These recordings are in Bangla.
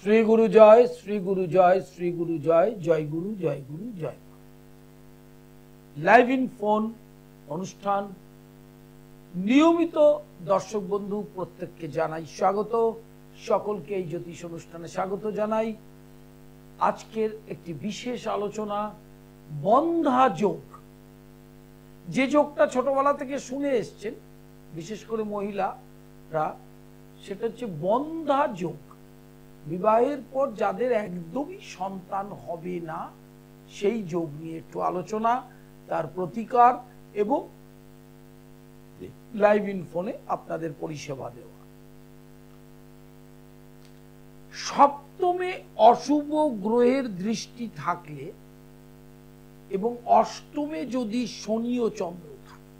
Shri Guru Joy, Shri Guru Joy, Shri Guru Joy, Joy Guru, Joy Guru, Joy. Live in phone অনুষ্ঠান নিয়মিত দর্শক বন্ধু প্রত্যেককে জানাই স্বাগত, সকলকে এই জ্যোতিষ অনুষ্ঠানে স্বাগত জানাই। আজকের একটি বিশেষ আলোচনা বন্ধা যোগ, যে যোগটা ছোটবেলা থেকে শুনে এসছেন বিশেষ করে মহিলারা, সেটা হচ্ছে বন্ধা যোগ। বিবাহের পর যাদের একদমই সন্তান হবে না, সেই যোগ নিয়ে একটু আলোচনা, তার প্রতিকার এবং লাইভ ইন ফোনে আপনাদের পরিষেবা দেওয়া। সপ্তমে অশুভ গ্রহের দৃষ্টি থাকলে এবং অষ্টমে যদি শনি ও চন্দ্র থাকে,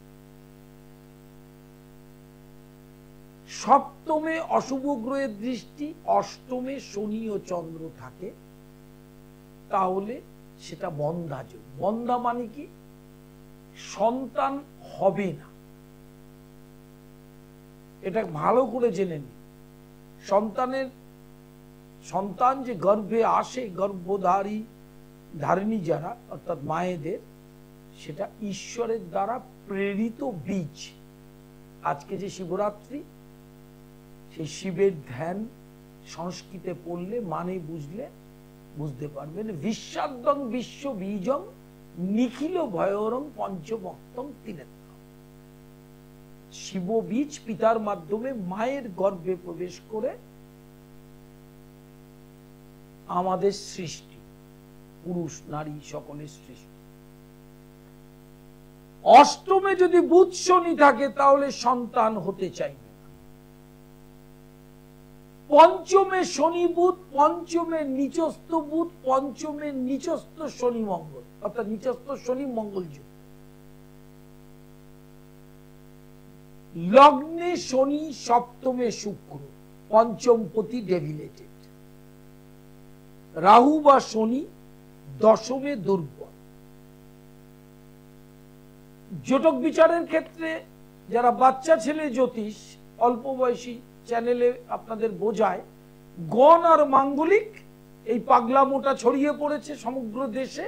সপ্তমে অশুভ গ্রহের দৃষ্টি, অষ্টমে শনি ও চন্দ্র থাকে, তাহলে সেটা বন্ধা যোগ। বন্ধা মানে কি? সন্তান হবে না। এটা ভালো করে জেনে নিন। সন্তান যে গর্ভে আসে, ধারিণী যারা অর্থাৎ মায়েদের, সেটা ঈশ্বরের দ্বারা প্রেরিত বীজ। আজকে যে শিবরাত্রি, সেই শিবের ধ্যান সংস্কৃতে পড়লে মানে বুঝতে পারবেন। বিশ্বাদ্যং বিশ্ব বীজং নিখিল ভয়রং পঞ্চভক্তং তিনেত্র। শিব বীজ পিতার মাধ্যমে মায়ের গর্ভে প্রবেশ করে আমাদের সৃষ্টি, পুরুষ নারী সকলের সৃষ্টি। অষ্টমে যদি বুধ শনি থাকে তাহলে সন্তান হতে চাইবে। পঞ্চমে শনি বুধ, পঞ্চমে নিচস্থ বুধ, পঞ্চমে নিচস্থ শনি মঙ্গল, অর্থাৎ নিচস্থ শনি মঙ্গল যোগ। লগ্নে শনি, সপ্তমে শুক্র, পঞ্চমপতি ডেভিলেটেড। রাহু বা শনি দশমে দুর্বল। জটক বিচারের ক্ষেত্রে যারা বাচ্চা ছেলে জ্যোতিষ অল্প বয়সী চ্যানেলে আপনাদের বোঝায়, গণ আর মাঙ্গলিক এই পাগলামোটা ছড়িয়ে পড়েছে সমগ্র দেশে।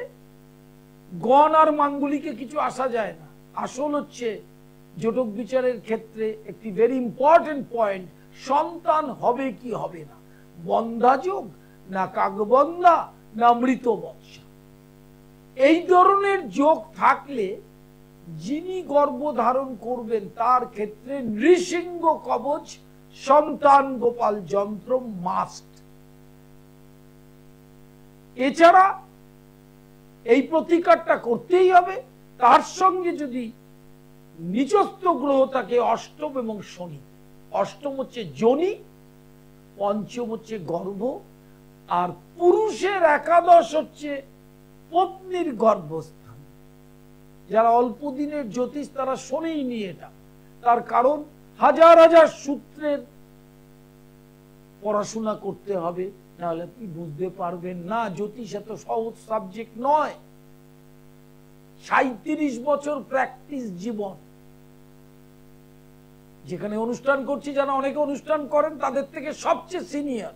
গণ আর মাঙ্গলিকে কিছু আসা যায় না। আসল হচ্ছে জটক বিচারের ক্ষেত্রে একটি ভেরি ইম্পর্টেন্ট পয়েন্ট, সন্তান হবে কি হবে না, বন্ধা যোগ না কাকবন্ধা না মৃত বৎসা। এই ধরনের যোগ থাকলে যিনি গর্ভ ধারণ করবেন তার ক্ষেত্রে নৃসিংহ কবচ সন্তান গোপাল যন্ত্র মাস্ট। এছাড়া এই প্রতিকারটা করতেই হবে। তার সঙ্গে যদি নিচস্থ গ্রহ থাকে অষ্টম এবং শনি, অষ্টম হচ্ছে যোনি, পঞ্চম হচ্ছে গর্ভ, আর পুরুষের একাদশ হচ্ছে পত্নীর গর্ভস্থান। যারা অল্প দিনের জ্যোতিষ তারা শোনেইনি এটা। তার কারণ হাজার হাজার সূত্রের পড়াশোনা করতে হবে, নাহলে আপনি বুঝতে পারবেন না। জ্যোতিষ এত সহজ সাবজেক্ট নয়। 37 বছর প্র্যাকটিস জীবন। যেখানে অনুষ্ঠান করছি, যারা অনেকে অনুষ্ঠান করেন তাদের থেকে সবচেয়ে সিনিয়র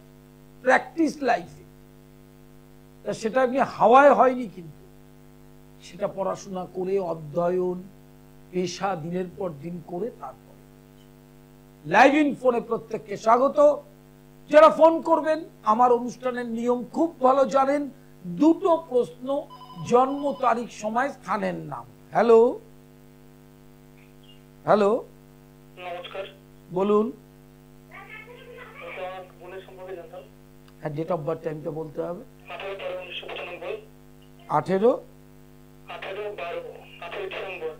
প্র্যাকটিস লাইফে। সেটা আপনি হাওয়ায় হয়নি, কিন্তু সেটা পড়াশোনা করে, অধ্যয়ন, পেশা দিনের পর দিন করে তারপরে। লাইভ ইন ফোনে প্রত্যেককে স্বাগত। যারা ফোন করবেন, আমার অনুষ্ঠানের নিয়ম খুব ভালো জানেন। দুটো প্রশ্ন, জন্ম তারিখ, সময়, স্থানের নাম। হ্যালো হ্যালো, নমস্কার, বলুন। হ্যাঁ, ডেট অফ বার্থ টাইমটা বলতে হবে। 18/12/1995।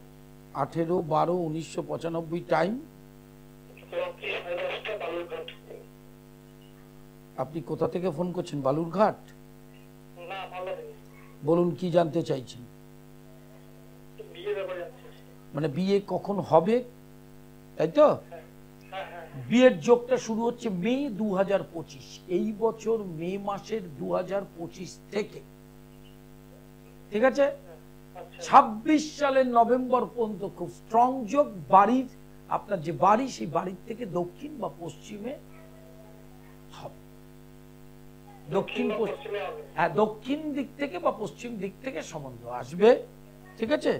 18/12/1995। টাইম? আপনি কোথা থেকে ফোন করছেন? বালুরঘাট? বলুন, কি জানতে চাইছেন? মানে বিয়ে কখন হবে, তাই তো? বিয়ের যোগটা শুরু হচ্ছে মে 2025, এই বছর মে মাসের 2025 থেকে, ঠিক আছে? 26 সালের নভেম্বর পর্যন্ত খুব স্ট্রং যোগ। বাড়ির, আপনার যে বাড়ি, সেই বাড়ির থেকে দক্ষিণ বা পশ্চিমে হবে। দক্ষিণ বা পশ্চিম, পশ্চিমে হবে। হ্যাঁ দক্ষিণ দিক থেকে বা পশ্চিম দিক থেকে সম্বন্ধ আসবে, ঠিক আছে।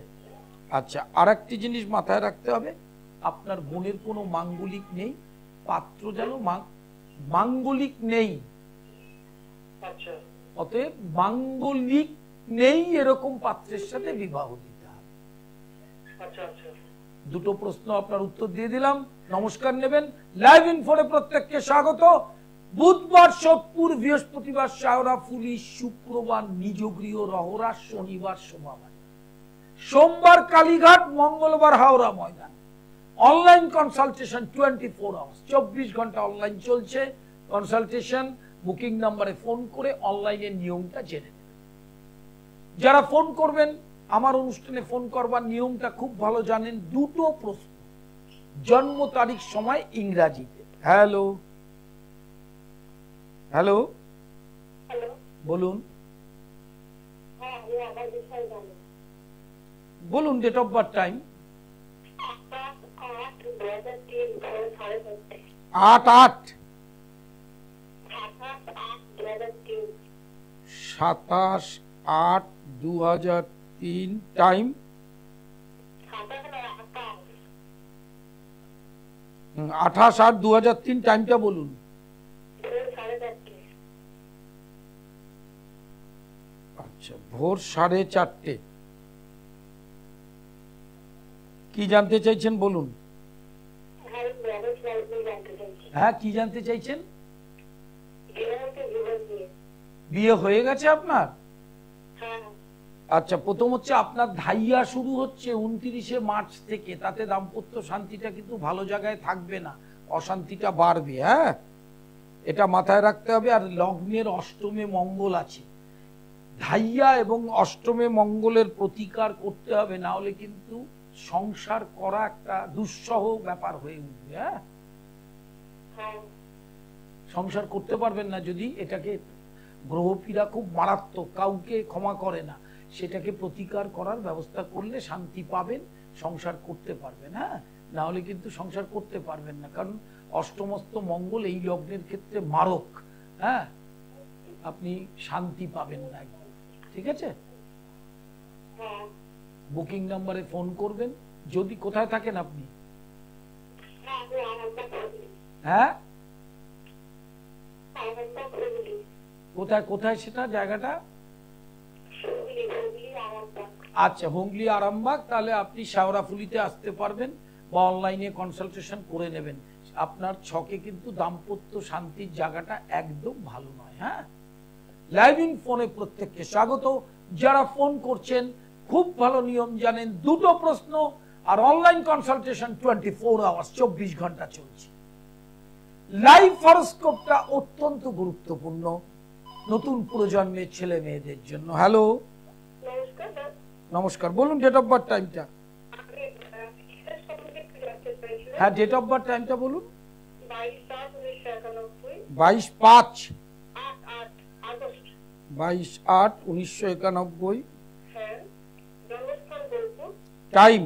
আচ্ছা, আর একটি জিনিস মাথায় রাখতে হবে, আপনার বোনের কোনো মাঙ্গলিক নেই, পাত্র যেন মাঙ্গলিক নেই, আচ্ছা অতএব মাঙ্গলিক নেই এরকম পাত্রের সাথে বিবাহ দিতে হবে। আচ্ছা আচ্ছা দুটো প্রশ্ন আপনার উত্তর দিয়ে দিলাম, নমস্কার নেবেন। লাইভ ইনফোরে প্রত্যেককে স্বাগত। বুধবার সোদপুর, বৃহস্পতিবার শাওরাফুলি, শুক্রবার নিজগৃহ রহরা, শনিবার সোমাবাড়ি, সোমবার কালীঘাট, মঙ্গলবার Howrah Maidan. Online consultation 24 hours, 24 ঘন্টা অনলাইন চলছে কনসালটেশন। বুকিং নাম্বারে ফোন করে অনলাইনের নিয়মটা জেনে নেবেন। যারা ফোন করবেন, আমার অনুষ্ঠানে ফোন করবার নিয়মটা খুব ভালো জানেন। দুটো প্রশ্ন, জন্ম তারিখ, সময় ইংরাজিতে। হ্যালো হ্যালো, হ্যালো বলুন হ্যাঁ আমি আমার বিষয় জানি। বলুন, ডেট অফ বার্থ, টাইম। 8/8/2003 ভোর 4:30। 8/8 28/8/2003 27/8/2003, টাইম 28/8/2003, টাইমটা বলুন। ভোর 4:30। আচ্ছা, ভোর 4:30। কি জানতে চাইছেন বলুন। আমি ম্যারেজ লাইফ নিয়ে জানতে চাইছি। হ্যাঁ, কি জানতে চাইছেন? বিবাহিত জীবন নিয়ে। বিয়ে হয়ে গেছে আপনার? হ্যাঁ আচ্ছা, প্রথম হচ্ছে আপনার ধাইয়া শুরু হচ্ছে 29শে মার্চ থেকে, তাতে দাম্পত্য শান্তিটা কিন্তু ভালো জায়গায় থাকবে না, অশান্তিটা বাড়বে। হ্যাঁ, এটা মাথায় রাখতে হবে। আর লগ্নের অষ্টমে মঙ্গল আছে, ধাইয়া এবং অষ্টমে মঙ্গলের প্রতিকার করতে হবে, না হলে কিন্তু সংসার করা একটা দুঃসহ ব্যাপার হয়ে উঠবে। হ্যাঁ, হ্যাঁ সংসার করতে পারবেন না যদি এটাকে, গ্রহপীড়া খুব মারাত্মক, কাউকে ক্ষমা করে না, সেটাকে প্রতিকার করার ব্যবস্থা করলে শান্তি পাবেন, সংসার করতে পারবেন। হ্যাঁ, না হলে কিন্তু সংসার করতে পারবেন না, কারণ অষ্টমস্ত মঙ্গল এই লগ্নের ক্ষেত্রে মারক। হ্যাঁ, আপনি শান্তি পাবেন না একদম, ঠিক আছে। হ্যাঁ বুকিং নাম্বারে ফোন করবেন। যদি, কোথায় থাকেন আপনি? হ্যাঁ আমি আরামবাগ হুগলি। হ্যাঁ, আরামবাগ হুগলি। কোথায় কোথায় সেটা জায়গাটা? হুগলি হুগলি আরামবাগ। আচ্ছা, হুগলি আরামবাগ। তাহলে আপনি শাওরাফুলিতে আসতে পারবেন বা অনলাইনে কনসালটেশন করে নেবেন। আপনার ছকে কিন্তু দাম্পত্য শান্তির জায়গাটা একদম ভালো নয়। হ্যাঁ, লাইভ ইন ফোনে প্রত্যেককে স্বাগত। যারা ফোন করছেন খুব ভালো নিয়ম জানেন, দুটো প্রশ্ন, আর অনলাইন কনসালটেশন 24 আওয়ার্স, 24 ঘন্টা চলছে। লাইভ হরোস্কোপটা অত্যন্ত গুরুত্বপূর্ণ নতুন প্রজন্মের ছেলে মেয়েদের জন্য। হ্যালো, নমস্কার স্যার। নমস্কার, বলুন ডেট অফ বার্থ, টাইমটা। আমি কিসের সম্পর্কে একটু জানতে চাইছিলাম। হ্যাঁ, ডেট অফ বার্থ, টাইমটা বলুন। 22/7/1991। 22/5 আগস্ট। 22/8/1991, হ্যাঁ, জন্মস্থান বোলপুর। টাইম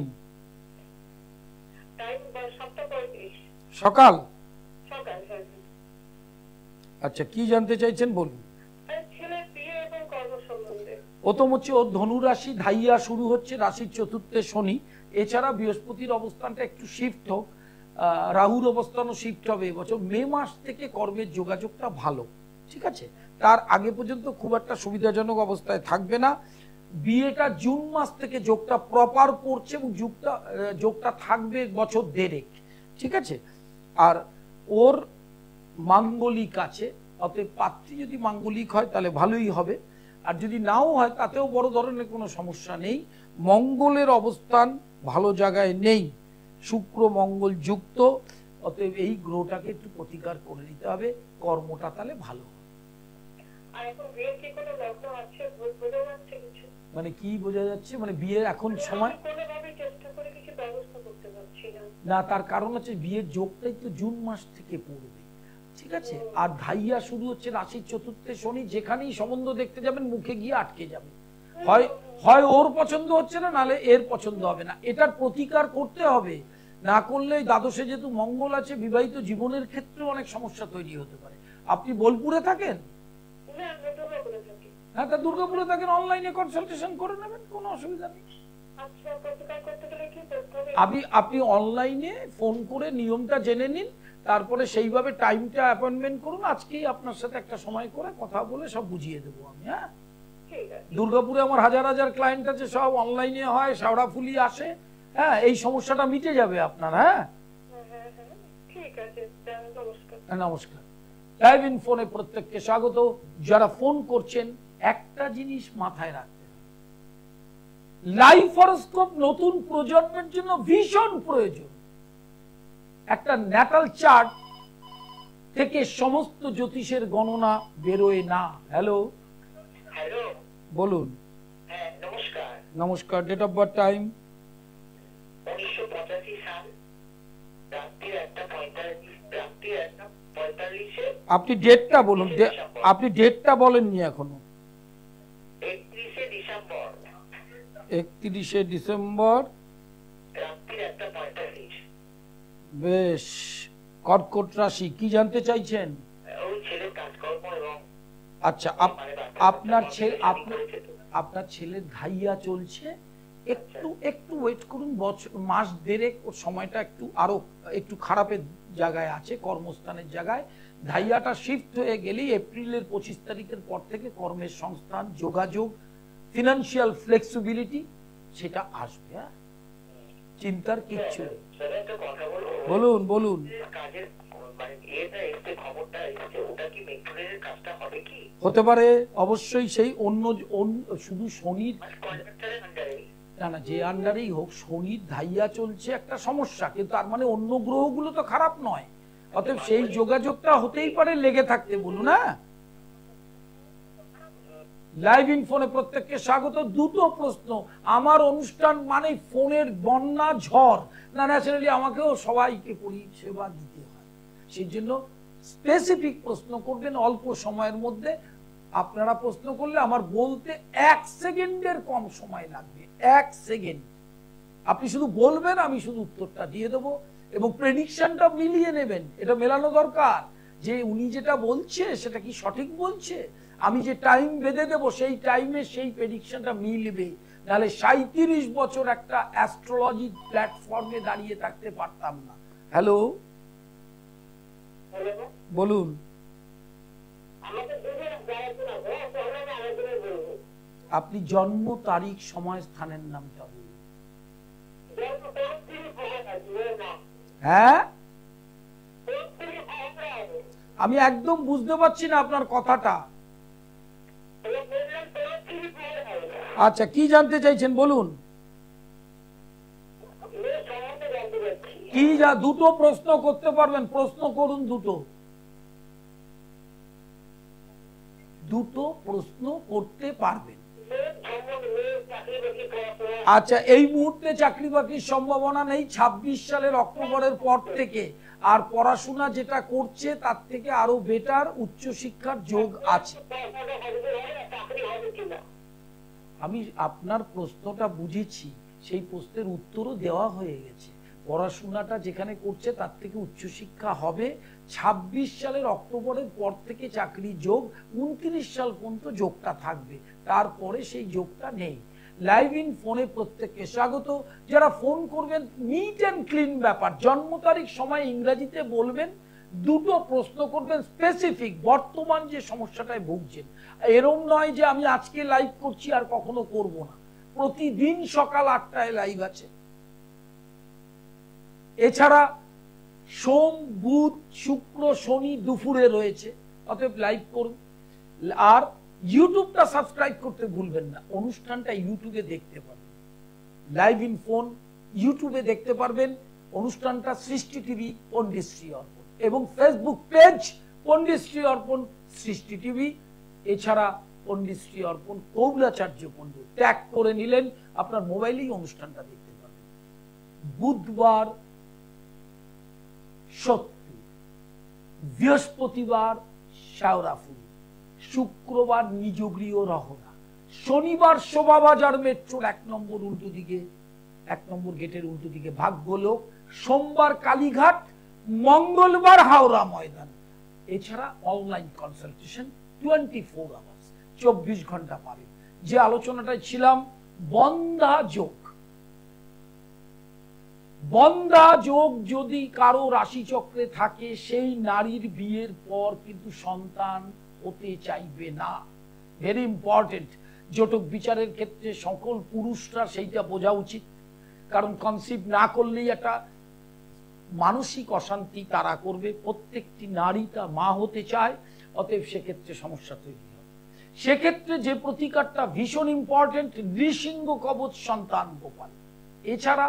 টাইম 7:35 সকাল। সকাল। হ্যাঁ আচ্ছা, কি জানতে চাইছেন বলুন। ছেলের বিয়ে এবং কর্ম সম্বন্ধে। প্রথম হচ্ছে ওর ধনু রাশি, ধাইয়া শুরু হচ্ছে, রাশির চতুর্থে শনি। এছাড়া বৃহস্পতির অবস্থানটা একটু শিফট হোক, রাহুর অবস্থানও শিফট হবে এবছর। মে মাস থেকে কর্মের যোগাযোগটা ভালো, ঠিক আছে। তার আগে পর্যন্ত খুব একটা সুবিধাজনক অবস্থায় থাকবে না। বিয়েটা জুন মাস থেকে যোগটা প্রপার পড়ছে এবং যোগটা থাকবে বছর দেড়েক, ঠিক আছে। আর ওর মাঙ্গলিক আছে, অতএব পাত্রী যদি মাঙ্গলিক হয় তাহলে ভালোই হবে, আর যদি নাও হয় তাতেও বড় ধরনের কোনো সমস্যা নেই। মঙ্গলের অবস্থান ভালো জায়গায় নেই, শুক্র মঙ্গল যুক্ত, অতএব এই গ্রহটাকে একটু প্রতিকার করে নিতে হবে, কর্মটা তাহলে ভালো হবে। আর এখন বিয়ের কি কোনো লগ্ন আছে, বোঝা যাচ্ছে কিছু? মানে কি বোঝা যাচ্ছে, মানে বিয়ের এখন সময় কোনোভাবে চেষ্টা করে কিছু ব্যবস্থা করতে পারছি না। না, তার কারণ হচ্ছে বিয়ের যোগটাই তো জুন মাস থেকে পড়বে, ঠিক আছে। আর ধাইয়া শুরু হচ্ছে রাশির চতুর্থে শনি, যেখানেই সম্বন্ধ দেখতে যাবেন মুখে গিয়ে আটকে যাবে। হয় হয় ওর পছন্দ হচ্ছে না, নালে এর পছন্দ হবে না, এটার প্রতিকার করতে হবে। না করলে দ্বাদশে যেহেতু মঙ্গল আছে, বিবাহিত জীবনের ক্ষেত্রে অনেক সমস্যা তৈরি হতে পারে। আপনি বোলপুরে থাকেন? না হ্যাঁ আমি দুর্গাপুরে থাকি। হ্যাঁ, তা দুর্গাপুরে থাকেন, অনলাইনে কনসালটেশন করে নেবেন, কোনো অসুবিধা নেই। আচ্ছা প্রতিকার করতে গেলে কি করতে হবে? আপনি অনলাইনে ফোন করে নিয়মটা জেনে নিন, তারপরে সেইভাবে টাইমটা অ্যাপয়েন্টমেন্ট করুন। আজকেই আপনার সাথে একটা সময় করে কথা বলে সব বুঝিয়ে দেবো আমি। হ্যাঁ, ঠিক আছে। দুর্গাপুরে আমার হাজার হাজার ক্লায়েন্ট আছে, সব অনলাইনে হয়, শাওড়াফুলি আসে। হ্যাঁ, এই সমস্যাটা মিটে যাবে আপনার। হ্যাঁ, হ্যাঁ ঠিক আছে, নমস্কার। নমস্কার। লাইভ ইন ফোনে প্রত্যেককে স্বাগত। যারা ফোন করছেন, একটা জিনিস মাথায় রাখতে হবে, লাইভ হরোস্কোপ নতুন প্রজন্মের জন্য ভীষণ প্রয়োজন। একটা ন্যাটাল চার্ট থেকে সমস্ত জ্যোতিষের গণনা বেরোয় না। হ্যালো, হ্যালো, বলুন। হ্যাঁ নমস্কার। নমস্কার। Date of birth, time? 1985 সাল, রাত্রি 1:45, রাত্রি 1:45-এ। আপনি ডেটটা বলুন, আপনি ডেটটা বলেননি এখনো। 31শে ডিসেম্বর, 31শে ডিসেম্বর, রাত্রি 1:45। বেশ। কর্কট রাশি, কি জানতে চাইছেন? ওই ছেলের কাজকর্ম এবং আচ্ছা, আপনার ছেলের ধাইয়া চলছে, একটু ওয়েট করুন, বছর মাস দেড়েক ওর সময়টা আরো একটু খারাপের জায়গায় আছে, কর্মস্থানের জায়গায়। ধাইয়াটা শিফট হয়ে গেলেই এপ্রিলের 25 তারিখের পর থেকে কর্মের সংস্থান, যোগাযোগ, ফিনান্সিয়াল ফ্লেক্সিবিলিটি সেটা আসবে। হ্যাঁ, চিন্তার কিচ্ছু নেই। বলুন বলুন। হতে পারে, অবশ্যই। সেই অন্য শুধু শনির, না না, যে আন্ডারেই হোক, শনির ধাইয়া চলছে একটা সমস্যা, কিন্তু তার মানে অন্য গ্রহগুলো তো খারাপ নয়। অতএব সেই যোগাযোগটা হতেই পারে, লেগে থাকতে বলুন। হ্যাঁ, লাইভ ইন ফোনে প্রত্যেককে স্বাগত। দুটো প্রশ্ন। আমার অনুষ্ঠান মানে ফোনের বন্যা, ঝড়, না ন্যাচারালি আমাকেও সবাইকে পরিষেবা দিতে হয়, সেই জন্য স্পেসিফিক প্রশ্ন করবেন অল্প সময়ের মধ্যে। আপনারা প্রশ্ন করলে আমার বলতে 1 সেকেন্ডের কম সময় লাগবে। 1 সেকেন্ড আপনি শুধু বলবেন, আমি শুধু উত্তরটা দিয়ে দেবো, এবং প্রেডিকশনটা মিলিয়ে নেবেন। এটা মেলানো দরকার যে উনি যেটা বলছে সেটা কি সঠিক বলছে। আমি যে টাইম বেঁধে দেবো, সেই টাইমে সেই প্রেডিকশনটা মিলবে, নাহলে 37 বছর একটা অ্যাস্ট্রোলজি প্ল্যাটফর্মে দাঁড়িয়ে থাকতে পারতাম না। হ্যালো, বলুন। আপনি জন্ম তারিখ, সময়, স্থানের নামটা বলুন। হ্যাঁ, আমি একদম বুঝতে পারছি না আপনার কথাটা। আচ্ছা, কি জানতে চাইছেন বলুন। কি দুটো প্রশ্ন করতে পারবেন? প্রশ্ন করুন, দুটো প্রশ্ন করতে পারবেন। আচ্ছা, এই মুহূর্তে চাকরি বাকরির সম্ভাবনা নেই। 26 সালের অক্টোবরের পর থেকে আর পড়াশোনা যেটা করছে তার থেকে আরো বেটার উচ্চশিক্ষার যোগ আছে। আমি আপনার প্রশ্নটা বুঝেছি, সেই প্রশ্নের উত্তরও দেওয়া হয়ে গেছে। পড়াশোনাটা যেখানে করছে তার থেকে উচ্চশিক্ষা হবে। 26 সালের অক্টোবরের পর থেকে চাকরি যোগ, 29 সাল পর্যন্ত যোগটা থাকবে, তারপরে সেই যোগটা নেই। লাইভ ইন ফোনে প্রত্যেককে স্বাগত। যারা ফোন করবেন, নিট অ্যান্ড ক্লিন ব্যাপার, জন্ম তারিখ, সময় ইংরেজিতে বলবেন, দুটো প্রশ্ন করবেন স্পেসিফিক, বর্তমান যে সমস্যাটায় ভুগছেন। এরম নয় যে আমি আজকে লাইভ করছি আর কখনো করব না, প্রতিদিন সকাল 8টায় লাইভ আছে। এছাড়া সোম, বুধ, শুক্র, শনি দুপুরে রয়েছে, অতএব লাইভ করুন। আর ইউটিউবটা সাবস্ক্রাইব করতে ভুলবেন না, অনুষ্ঠানটা ইউটিউবে দেখতে পারবেন। লাইভ ইন ফোন ইউটিউবে দেখতে পারবেন অনুষ্ঠানটা, সৃষ্টি টিভি পণ্ডিতশ্রী অর্পণ, এবং ফেসবুক পেজ পণ্ডিতশ্রী অর্পণ সৃষ্টি টিভি। এছাড়া পণ্ডিতশ্রী অর্পণ কৌলাচার্য পণ্ডিত ট্যাগ করে নিলেন, আপনার মোবাইলেই অনুষ্ঠানটা দেখতে পাবেন। বুধবার সত্যি, বৃহস্পতিবার শাওরাফুলি, শুক্রবার নিজগৃহ রহনা, শনিবার শোভাবাজার মেট্রোর 1 নম্বর উল্টো দিকে, 1 নম্বর গেটের উল্টো দিকে ভাগ্যলোক, সোমবার কালীঘাট, মঙ্গলবার হাওড়া ময়দান। এছাড়া অনলাইন কনসালটেশন 24 আওয়ার্স, 24 ঘন্টা পাবেন। যে আলোচনাটায় ছিলাম, বন্ধা যোগ। বন্ধা যোগ যদি কারো রাশিচক্রে থাকে, সেই নারীর বিয়ের পর কিন্তু সন্তান হতে চাইবে না। Very important. জটক বিচারের ক্ষেত্রে সকল পুরুষরা সেইটা বোঝা উচিত, কারণ কনসিভ না করলেই একটা মানসিক অশান্তি তারা করবে। প্রত্যেকটি নারী তার মা হতে চায়, অতএব সেক্ষেত্রে সমস্যা তৈরি হবে। সেক্ষেত্রে যে প্রতিকারটা ভীষণ ইম্পর্টেন্ট, নৃসিংহ কবচ সন্তান গোপাল। এছাড়া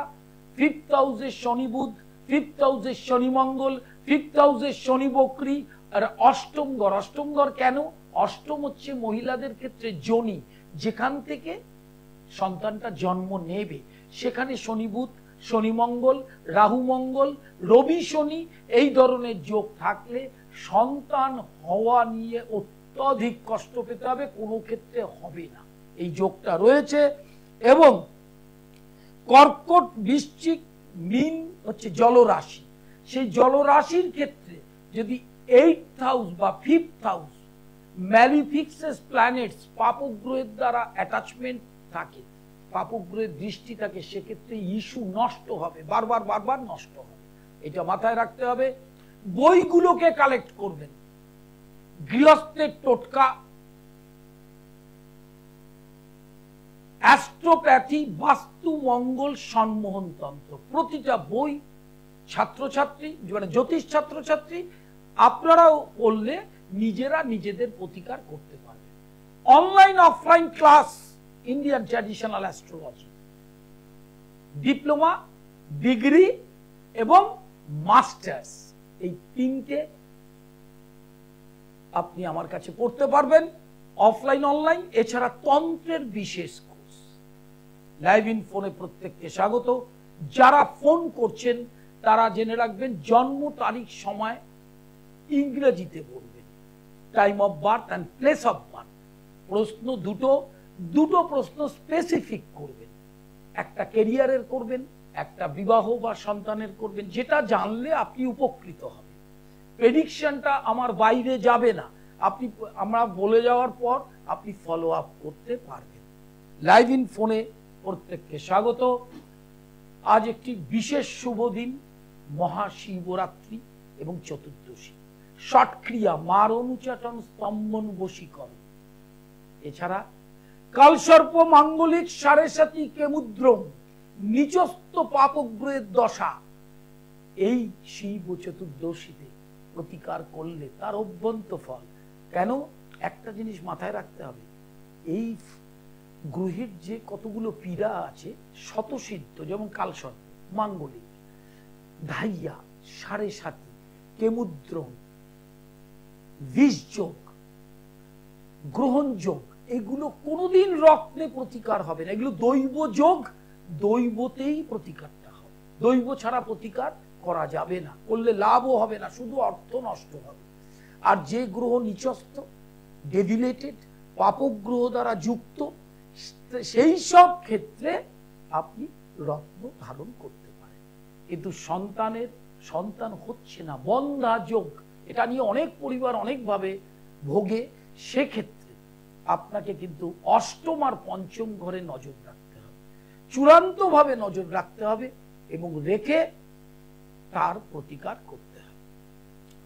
5th হাউসে শনি বুধ, 5th হাউসে শনি মঙ্গল, 5th হাউসে শনি বকরি, আর অষ্টম ঘর। অষ্টম ঘর কেন? অষ্টম হচ্ছে মহিলাদের ক্ষেত্রে যোনি, যেখান থেকে সন্তানটা জন্ম নেবে। সেখানে শনি বুধ, শনি মঙ্গল, রাহু মঙ্গল, রবি শনি, এই ধরনের যোগ থাকলে সন্তান হওয়া নিয়ে অত্যধিক কষ্ট পেতে হবে, কোনো ক্ষেত্রে হবে না। এই যোগটা রয়েছে। এবং কর্কট, বৃশ্চিক, মীন হচ্ছে জলরাশি। সেই জলরাশির ক্ষেত্রে যদি 8th হাউস বা 5th হাউস ম্যালিফিক্সাস প্ল্যানেটস, পাপগ্রহের দ্বারা অ্যাটাচমেন্ট থাকে, পাপগ্রহের দৃষ্টি থাকে, সেক্ষেত্রে ইস্যু নষ্ট হবে, বারবার বারবার নষ্ট হবে। এটা মাথায় রাখতে হবে। বইগুলোকে কালেক্ট করবেন, গৃহস্থের টোটকা, অ্যাস্ট্রোপ্যাথি, বাস্তু, মঙ্গল, সম্মোহন তন্ত্র, প্রতিটা বই ছাত্রছাত্রী, মানে জ্যোতিষ ছাত্রছাত্রী আপনারাও পড়লে নিজেরা নিজেদের প্রতিকার করতে পারবেন। Online offline class, Indian traditional astrology, diploma, degree এবং মাস্টার্স, এই তিনটে আপনি আমার কাছে পড়তে পারবেন, অফলাইন অনলাইন। এছাড়া তন্ত্রের বিশেষ কোর্স। লাইভ ইন ফোনে প্রত্যেককে স্বাগত। যারা ফোন করছেন তারা জেনে রাখবেন, জন্ম তারিখ সময় ইংরেজিতে বলবেন, time of birth and place of birth. প্রশ্ন দুটো প্রশ্ন স্পেসিফিক করবেন, একটা কেরিয়ারের করবেন, একটা বিবাহ বা সন্তানের করবেন, যেটা জানলে আপনি উপকৃত হবেন। প্রেডিকশনটা আমার বাইরে যাবে না, আমরা বলে যাওয়ার পর আপনি ফলো আপ করতে পারবেন। লাইভ ইন ফোনে প্রত্যেককে স্বাগত। আজ একটি বিশেষ শুভ দিন, মহাশিবরাত্রি এবং চতুর্দশী। ষটক্রিয়া, মার অনুচাটন, স্তম্ভন, বশীকরণ। এছাড়া কালসর্প, মাঙ্গলিক, সাড়ে সাতি, কেমুদ্রম, নিচস্থ পাপগ্রহের দশা, এই শিব চতুর্দশীতে প্রতিকার করলে তার অভ্যন্ত ফল। কেন? একটা জিনিস মাথায় রাখতে হবে, এই গ্রহের যে কতগুলো পীড়া আছে শতসিদ্ধ, যেমন কালসর্প, মাঙ্গলিক, ধাইয়া, সাড়ে সাতি, কেমুদ্রম, বিষযোগ, গ্রহণ যোগ, এগুলো কোনোদিন রত্নে প্রতিকার হবে না। এগুলো দৈব যোগ, দৈবতেই প্রতিকারটা হবে। দৈব ছাড়া প্রতিকার করা যাবে না, করলে লাভও হবে না, শুধু অর্থ নষ্ট হবে। আর যে গ্রহ নিচস্থ, ডেভিলেটেড, পাপগ্রহ দ্বারা যুক্ত, সেই সব ক্ষেত্রে আপনি রত্ন ধারণ করতে পারেন। কিন্তু সন্তান হচ্ছে না, বন্ধা যোগ, এটা নিয়ে অনেক পরিবার অনেকভাবে ভোগে। সেক্ষেত্রে আপনাকে কিন্তু অষ্টম আর পঞ্চম ঘরে নজর রাখতে হবে, চূড়ান্তভাবে নজর রাখতে হবে এবং রেখে তার প্রতিকার করতে হবে।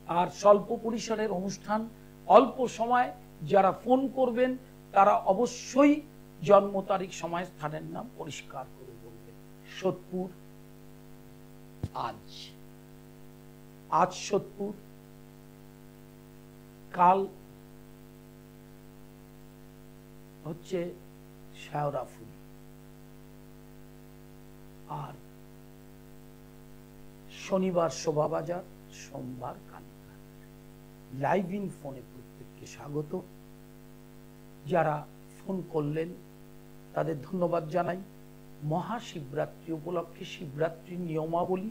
আর স্বল্প পরিসরের অনুষ্ঠান, অল্প সময়। যারা ফোন করবেন তারা অবশ্যই জন্ম তারিখ, সময়, স্থানের নাম পরিষ্কার করে বলবেন। সোদপুর, আজ সোদপুর, কাল হচ্ছে শেওড়াফুলি, আর শনিবার শোভাবাজার, সোমবার কালীঘাট। লাইভ ইন ফোনে প্রত্যেককে স্বাগত। যারা ফোন করলেন তাদের ধন্যবাদ জানাই। মহাশিবরাত্রি উপলক্ষে শিবরাত্রির নিয়মাবলী,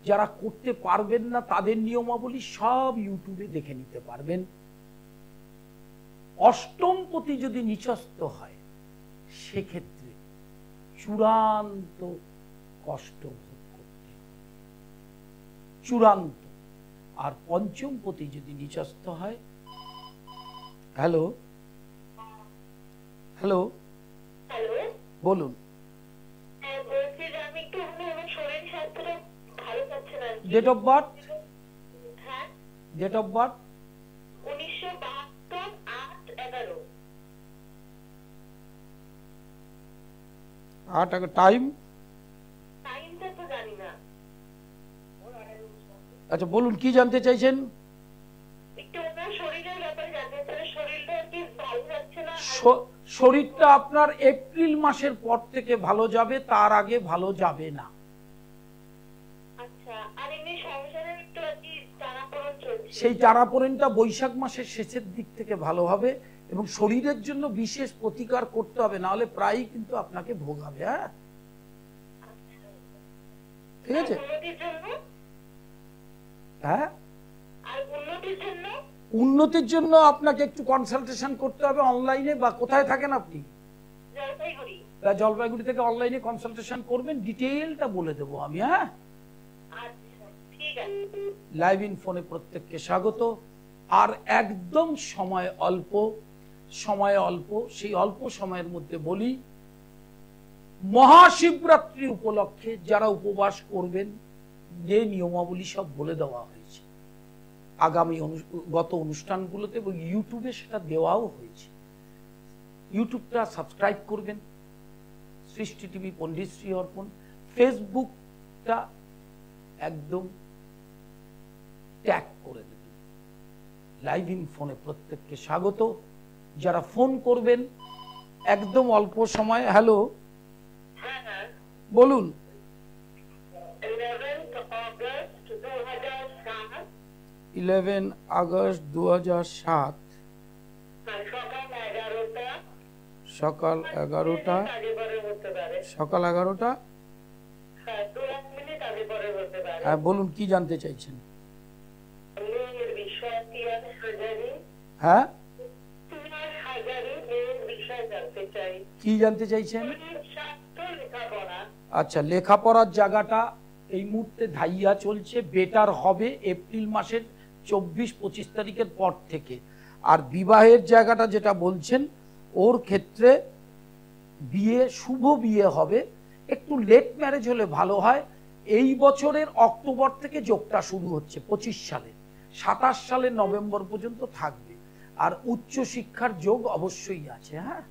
যারা করতে পারবেন না তাদের নিয়মাবলী সব ইউটিউবে দেখে নিতে পারবেন। অষ্টমপতি যদি নিচস্থ হয় সেক্ষেত্রে চূড়ান্ত কষ্ট ভোগ করতে হবে, চূড়ান্ত। আর পঞ্চমপতি যদি নিচস্থ হয় হ্যালো হ্যালো হ্যালো, বলুন। হ্যাঁ বলছি যে আমি একটু আমার শরীর স্বাস্থ্যটা ভালো যাচ্ছে না। ডেট অফ বার্থ, হ্যাঁ, ডেট অফ বার্থ 1972 8/11। 8 টাইম। টাইমটা তো জানি না। আচ্ছা বলুন কি জানতে চাইছেন? একটু ওনার শরীরের ব্যাপারে জানতে চাই, শরীরটা কি ভালো যাচ্ছে না। শরীরটা আপনার এপ্রিল মাসের পর থেকে ভালো যাবে, তার আগে ভালো যাবে না। আচ্ছা, আর এমনি সংসারের একটু কি টানাপোড়েন চলছে? সেই টানাপোড়েনটা বৈশাখ মাসের শেষের দিক থেকে ভালো হবে এবং শরীরের জন্য বিশেষ প্রতিকার করতে হবে, না হলে প্রায়ই কিন্তু আপনাকে ভোগাবে। হ্যাঁ ঠিক আছে। উন্নতির জন্য? হ্যাঁ, আর উন্নতির জন্য? উন্নতির জন্য আপনাকে একটু কনসালটেশন করতে হবে অনলাইনে। বা কোথায় থাকেন আপনি? জলপাইগুড়ি। জলপাইগুড়ি থেকে অনলাইনে কনসালটেশন করবেন, ডিটেইলটা বলে দেবো আমি। হ্যাঁ, আচ্ছা ঠিক আছে। লাইভ ইন ফোনে প্রত্যেককে স্বাগত। আর একদম সময় অল্প, সেই অল্প সময়ের মধ্যে বলি, মহাশিবরাত্রি উপলক্ষে যারা উপবাস করবেন যে নিয়মাবলী সব বলে দেওয়া হয়েছে আগামী গত অনুষ্ঠানগুলোতে, এবং ইউটিউবে সেটা দেওয়াও হয়েছে। ইউটিউবটা সাবস্ক্রাইব করবেন, সৃষ্টি টিভি পণ্ডিত শ্রী অর্পণ। ফেসবুকটা একদম ট্যাগ করে দেবেন। লাইভ ইন ফোনে প্রত্যেককে স্বাগত। যারা ফোন করবেন একদম অল্প সময়। হ্যালো, হ্যাঁ হ্যাঁ বলুন। 11 আগস্ট 2007। 11 আগস্ট 2007 সকাল 11টা। সকাল 11টা। হ্যাঁ, 2 মিনিট আগে পরে হতে পারে। হ্যাঁ বলুন কি জানতে চাইছেন? মেয়ের বিষয় তিয়ার হাজারি। হ্যাঁ, তিয়ার হাজারি মেয়ের বিষয় জানতে চাই। কি জানতে চাইছেন? স্বাস্থ্য, লেখাপড়া। আচ্ছা, লেখাপড়ার জায়গাটা এই মুহূর্তে ধাইয়া চলছে, বেটার হবে এপ্রিল মাসের 24-25 তারিখের পর থেকে। আর বিবাহের জায়গাটা যেটা বলছেন, ওর ক্ষেত্রে বিয়ে, শুভ বিয়ে হবে। একটু লেট ম্যারেজ হলে ভালো হয়। এই বছরের অক্টোবর থেকে যোগটা শুরু হচ্ছে 25 সালে, 27 সালের নভেম্বর পর্যন্ত থাকবে। আর উচ্চ শিক্ষার যোগ অবশ্যই আছে। হ্যাঁ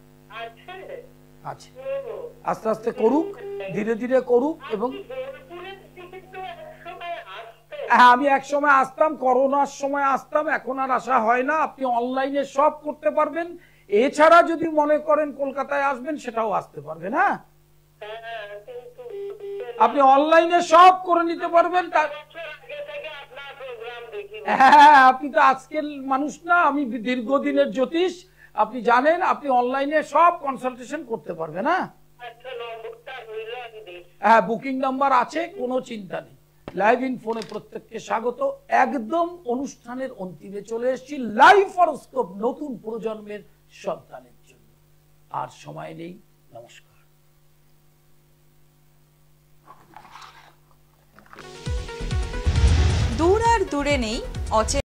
আছে? আছে, আস্তে আস্তে করুক, ধীরে ধীরে করুক। এবং বোলপুরের দিকে তো একসময় আসতো। হ্যাঁ, আমি এক সময় আসতাম, করোনার সময় আসতাম, এখন আর আসা হয় না। আপনি অনলাইনে সব করতে পারবেন। এছাড়া যদি মনে করেন কলকাতায় আসবেন, সেটাও আসতে পারবেন। হ্যাঁ, হ্যাঁ, কিন্তু আপনি অনলাইনে সব করে নিতে পারবেন। বছর আগে থেকে আপনার প্রোগ্রাম দেখি। হ্যাঁ, আপনি তো আজকের মানুষ না, আমি দীর্ঘদিনের জ্যোতিষ। আপনি জানেন, আপনি অনলাইনে সব কনসালটেশন করতে পারবেন। হ্যাঁ, আচ্ছা, নম্বরটা হইল আমি দেখি। হ্যাঁ, বুকিং নাম্বার আছে, কোনো চিন্তা নেই। লাইভ ইন ফোনে প্রত্যেককে স্বাগত। একদম অনুষ্ঠানের অন্তিমে চলে এসেছি। লাইভ হরোস্কোপ নতুন প্রজন্মের সন্তানের জন্য। আর সময় নেই। নমস্কার। দূর আর দূরে নেই অচেনা